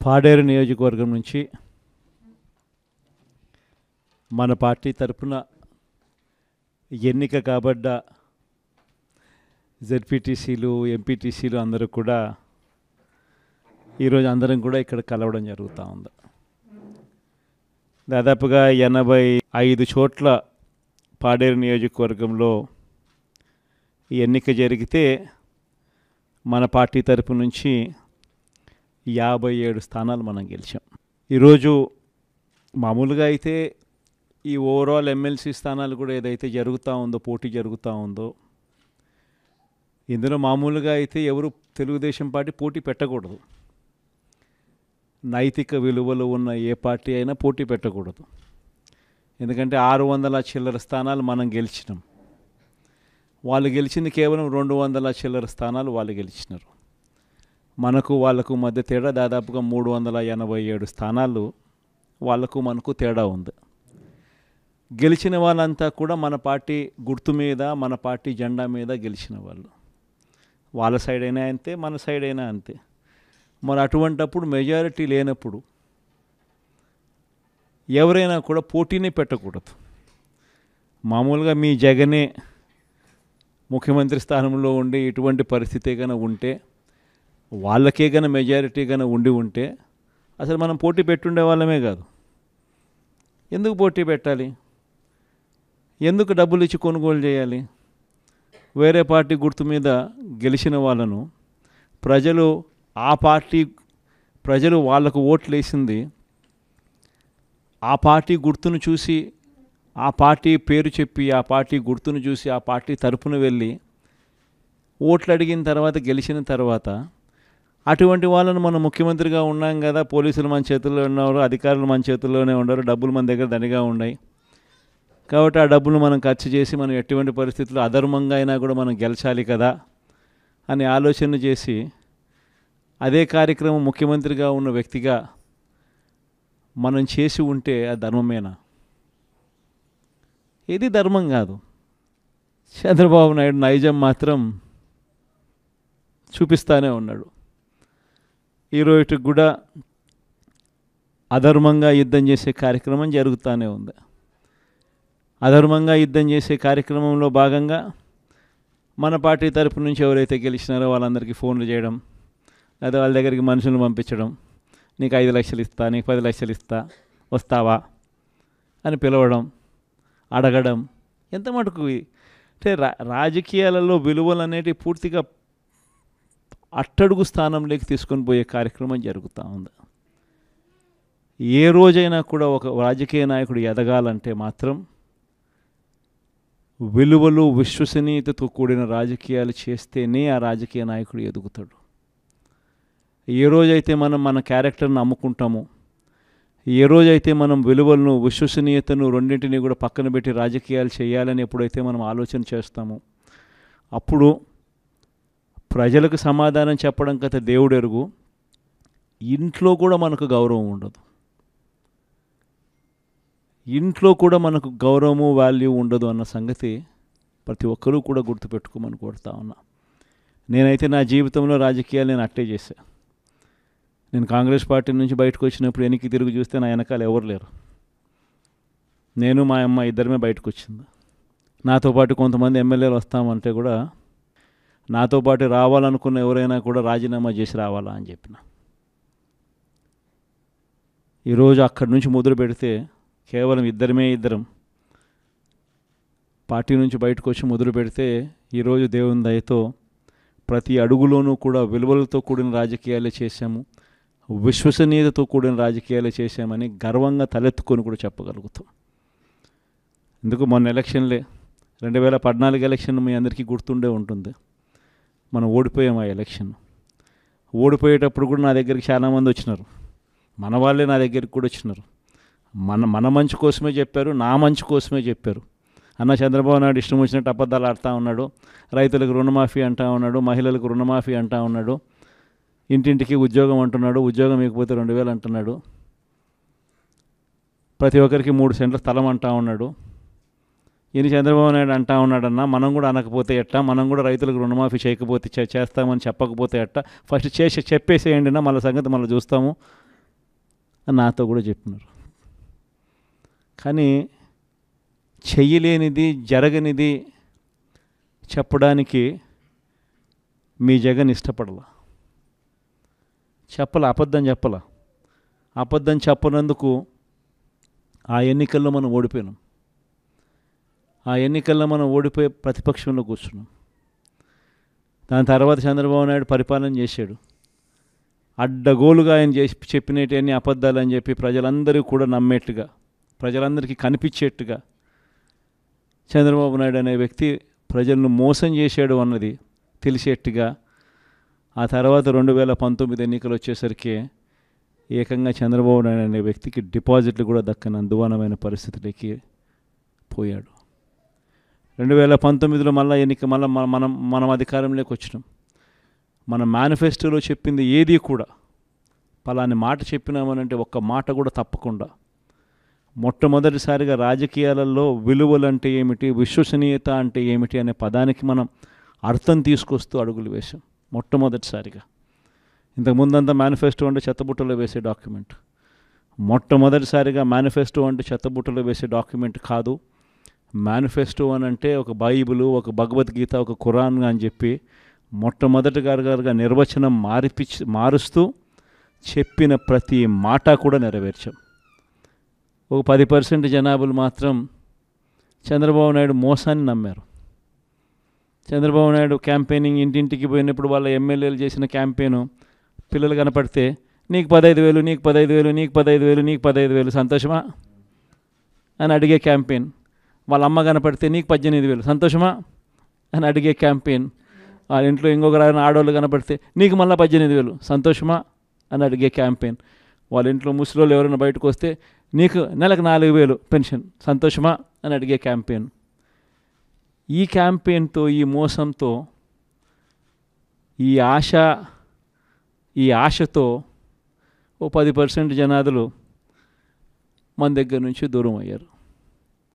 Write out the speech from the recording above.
పాడేరు నియోజకవర్గం నుంచి మన పార్టీ తరపున ఎన్నిక కాబడ్డ జెడ్పీటీసీలు ఎంపీటీసీలు అందరూ కూడా ఈరోజు అందరం కూడా ఇక్కడ కలవడం జరుగుతూ ఉంది. దాదాపుగా 85 చోట్ల పాడేరు నియోజకవర్గంలో ఈ ఎన్నిక జరిగితే మన పార్టీ తరపు నుంచి 57 స్థానాలు మనం గెలిచాం. ఈరోజు మామూలుగా అయితే ఈ ఓవరాల్ ఎమ్మెల్సీ స్థానాలు కూడా ఏదైతే జరుగుతూ ఉందో, పోటీ జరుగుతూ ఉందో, ఇందులో మామూలుగా అయితే ఎవరు తెలుగుదేశం పార్టీ పోటీ పెట్టకూడదు. నైతిక విలువలు ఉన్న ఏ పార్టీ అయినా పోటీ పెట్టకూడదు. ఎందుకంటే 600 చిల్లర స్థానాలు మనం గెలిచినాం. వాళ్ళు గెలిచింది కేవలం 200 చిల్లర స్థానాలు వాళ్ళు గెలిచినారు. మనకు వాళ్ళకు మధ్య తేడా దాదాపుగా 387 స్థానాలు వాళ్ళకు మనకు తేడా ఉంది. గెలిచిన వాళ్ళంతా కూడా మన పార్టీ గుర్తు మీద, మన పార్టీ జెండా మీద గెలిచిన వాళ్ళు. వాళ్ళ సైడ్ అయినా అంతే, మన సైడ్ అయినా అంతే. మరి అటువంటప్పుడు మెజారిటీ లేనప్పుడు ఎవరైనా కూడా పోటీని పెట్టకూడదు. మామూలుగా మీ జగనే ముఖ్యమంత్రి స్థానంలో ఉండి ఇటువంటి పరిస్థితి కనుక ఉంటే, వాళ్ళకే కనుక మెజారిటీ కనుక ఉంటే అసలు మనం పోటీ పెట్టుండే వాళ్ళమే కాదు. ఎందుకు పోటీ పెట్టాలి? ఎందుకు డబ్బులు ఇచ్చి కొనుగోలు చేయాలి? వేరే పార్టీ గుర్తు మీద గెలిచిన వాళ్ళను ప్రజలు వాళ్ళకు ఓట్లు వేసింది ఆ పార్టీ గుర్తును చూసి, ఆ పార్టీ పేరు చెప్పి, ఆ పార్టీ గుర్తును చూసి, ఆ పార్టీ తరపున వెళ్ళి ఓట్లు అడిగిన తర్వాత, గెలిచిన తర్వాత అటువంటి వాళ్ళను మనం ముఖ్యమంత్రిగా ఉన్నాం కదా, పోలీసులు మన చేతుల్లో ఉన్నారు, అధికారులు మన చేతుల్లోనే ఉన్నారు, డబ్బులు మన దగ్గర దండిగా ఉన్నాయి కాబట్టి ఆ డబ్బులు మనం ఖర్చు చేసి మనం ఎటువంటి పరిస్థితుల్లో అధర్మంగా అయినా కూడా మనం గెలిచాలి కదా అని ఆలోచన చేసి, అదే కార్యక్రమం ముఖ్యమంత్రిగా ఉన్న వ్యక్తిగా మనం చేసి ఉంటే అది ధర్మమేనా? ఇది ధర్మం కాదు. చంద్రబాబు నాయుడు నైజం మాత్రం చూపిస్తూనే ఉన్నాడు. ఈరోజుకి కూడా అధర్మంగా యుద్ధం చేసే కార్యక్రమం జరుగుతూనే ఉంది. అధర్మంగా యుద్ధం చేసే కార్యక్రమంలో భాగంగా మన పార్టీ తరపు నుంచి ఎవరైతే గెలిచినారో వాళ్ళందరికీ ఫోన్లు చేయడం, లేదా వాళ్ళ దగ్గరికి మనుషులను పంపించడం, నీకు 5 లక్షలు ఇస్తా, నీకు 10 లక్షలు ఇస్తా, వస్తావా అని పిలవడం, అడగడం. ఎంత మటుకు అంటే రాజకీయాలలో విలువలు అనేటివి పూర్తిగా అట్టడుగు స్థానంలోకి తీసుకొని పోయే కార్యక్రమం జరుగుతూ ఉంది. ఏ రోజైనా కూడా ఒక రాజకీయ నాయకుడు ఎదగాలంటే మాత్రం విలువలు, విశ్వసనీయతతో కూడిన రాజకీయాలు చేస్తేనే ఆ రాజకీయ నాయకుడు ఎదుగుతాడు. ఏ రోజైతే మనం మన క్యారెక్టర్ని అమ్ముకుంటామో, ఏ రోజైతే మనం విలువలను, విశ్వసనీయతను రెండింటినీ కూడా పక్కన పెట్టి రాజకీయాలు చేయాలని ఎప్పుడైతే మనం ఆలోచన చేస్తామో, అప్పుడు ప్రజలకు సమాధానం చెప్పడం కథ దేవుడు ఎరుగు, ఇంట్లో కూడా మనకు గౌరవం ఉండదు. ఇంట్లో కూడా మనకు గౌరవము, వాల్యూ ఉండదు అన్న సంగతి ప్రతి ఒక్కరూ కూడా గుర్తుపెట్టుకోమని కోరుతా ఉన్నా. నేనైతే నా జీవితంలో రాజకీయాలు నేను అట్టే చేశాను. నేను కాంగ్రెస్ పార్టీ నుంచి బయటకు వచ్చినప్పుడు వెనక్కి తిరిగి చూస్తే నా వెనకాల ఎవరు లేరు. నేను, మా అమ్మ ఇద్దరమే బయటకు వచ్చింది. నాతో పాటు కొంతమంది ఎమ్మెల్యేలు వస్తామంటే కూడా నాతో పాటు రావాలనుకున్న ఎవరైనా కూడా రాజీనామా చేసి రావాలా అని చెప్పిన. ఈరోజు అక్కడి నుంచి మొదలు పెడితే కేవలం ఇద్దరం పార్టీ నుంచి బయటకు వచ్చి మొదలు పెడితే ఈరోజు దేవుని దయతో ప్రతి అడుగులోనూ కూడా విలువలతో కూడిన రాజకీయాలే చేశాము, విశ్వసనీయతతో కూడిన రాజకీయాలే చేశామని గర్వంగా తలెత్తుకొని కూడా చెప్పగలుగుతాం. ఎందుకు మొన్న ఎలక్షన్లే 2014 ఎలక్షన్ మీ అందరికీ గుర్తుండే ఉంటుంది. మనం ఓడిపోయాం ఆ ఎలక్షన్. ఓడిపోయేటప్పుడు కూడా నా దగ్గరికి చాలామంది వచ్చినారు. మన వాళ్ళే నా దగ్గరికి కూడా వచ్చినారు. మన మంచి కోసమే చెప్పారు, నా మంచి కోసమే చెప్పారు. అన్న చంద్రబాబు నాయుడు ఇష్టం వచ్చినట్టు అబద్ధాలు ఆడుతూ ఉన్నాడు, రైతులకు రుణమాఫీ అంటూ ఉన్నాడు, మహిళలకు రుణమాఫీ అంటూ ఉన్నాడు, ఇంటింటికి ఉద్యోగం అంటున్నాడు, ఉద్యోగం ఇకపోతే 2000 అంటున్నాడు, ప్రతి ఒక్కరికి 3 సెంట్ల స్థలం అంటూ ఉన్నాడు. ఈయన చంద్రబాబు నాయుడు అంటా ఉన్నాడన్నా, మనం కూడా అనకపోతే ఎట్టా, మనం కూడా రైతులకు రుణమాఫీ చేయకపోతే చేస్తామని చెప్పకపోతే ఎట్టా, ఫస్ట్ చెప్పేసేయండి నా, మళ్ళీ సంగతి మళ్ళీ చూస్తాము అని నాతో కూడా చెప్పినారు. కానీ చెయ్యలేనిది, జరగనిది చెప్పడానికి మీ జగన్ ఇష్టపడలా, అబద్ధం చెప్పలా. అబద్ధం చెప్పనందుకు ఆ ఎన్నికల్లో మనం ఓడిపోయినాం. ఆ ఎన్నికల్లో మనం ఓడిపోయి ప్రతిపక్షంలో కూర్చున్నాం. దాని తర్వాత చంద్రబాబు నాయుడు పరిపాలన చేశాడు. అడ్డగోలుగా ఆయన చెప్పినవన్నీ అబద్ధాలు అని చెప్పి ప్రజలందరూ కూడా నమ్మేట్టుగా, ప్రజలందరికీ కనిపించేట్టుగా చంద్రబాబు నాయుడు అనే వ్యక్తి ప్రజలను మోసం చేశాడు అన్నది తెలిసేట్టుగా ఆ తర్వాత 2019 ఎన్నికలు వచ్చేసరికి ఏకంగా చంద్రబాబు నాయుడు అనే వ్యక్తికి డిపాజిట్లు కూడా దక్కని అందువానమైన పరిస్థితులకి పోయాడు. 2019లో మనం అధికారంలోకి వచ్చినాం. మన మేనిఫెస్టోలో చెప్పింది ఏది కూడా పలాని మాట చెప్పినామనంటే ఒక్క మాట కూడా తప్పకుండా మొట్టమొదటిసారిగా రాజకీయాలలో విలువలు అంటే ఏమిటి, విశ్వసనీయత అంటే ఏమిటి అనే పదానికి మనం అర్థం తీసుకొస్తూ అడుగులు వేశాం మొట్టమొదటిసారిగా. ఇంతకుముందంతా మేనిఫెస్టో అంటే చెత్తబుట్టలో వేసే డాక్యుమెంట్. మొట్టమొదటిసారిగా మేనిఫెస్టో అంటే చెత్తబుట్టలో వేసే డాక్యుమెంట్ కాదు. మేనిఫెస్టో అని అంటే ఒక బైబిలు, ఒక భగవద్గీత, ఒక ఖురాన్ అని చెప్పి మొట్టమొదటిగా నిర్వచనం మారుస్తూ చెప్పిన ప్రతి మాట కూడా నెరవేర్చాం. ఒక 10% జనాభాలు మాత్రం చంద్రబాబు నాయుడు మోసాన్ని నమ్మారు. చంద్రబాబు నాయుడు క్యాంపెయినింగ్ ఇంటింటికి పోయినప్పుడు వాళ్ళ ఎమ్మెల్యేలు చేసిన క్యాంపెయిన్ పిల్లలు కనపడితే నీకు 15,000, నీకు 15,000, నీకు 15,000, నీకు 15,000 సంతోషమా అని అడిగే క్యాంపెయిన్. వాళ్ళ అమ్మ కనపడితే నీకు 18,000 సంతోషమా అని అడిగే క్యాంపెయిన్. వాళ్ళ ఇంట్లో ఇంకొక ఆడవాళ్ళు కనపడితే నీకు మళ్ళీ 18,000 సంతోషమా అని అడిగే క్యాంపెయిన్. వాళ్ళ ఇంట్లో ముసలోళ్ళు ఎవరైనా బయటకు వస్తే నీకు నెలకు 4,000 పెన్షన్ సంతోషమా అని అడిగే క్యాంపెయిన్. ఈ క్యాంపెయిన్తో, ఈ మోసంతో, ఈ ఆశతో ఓ 10% జనాదులు మన దగ్గర నుంచి దూరం అయ్యారు.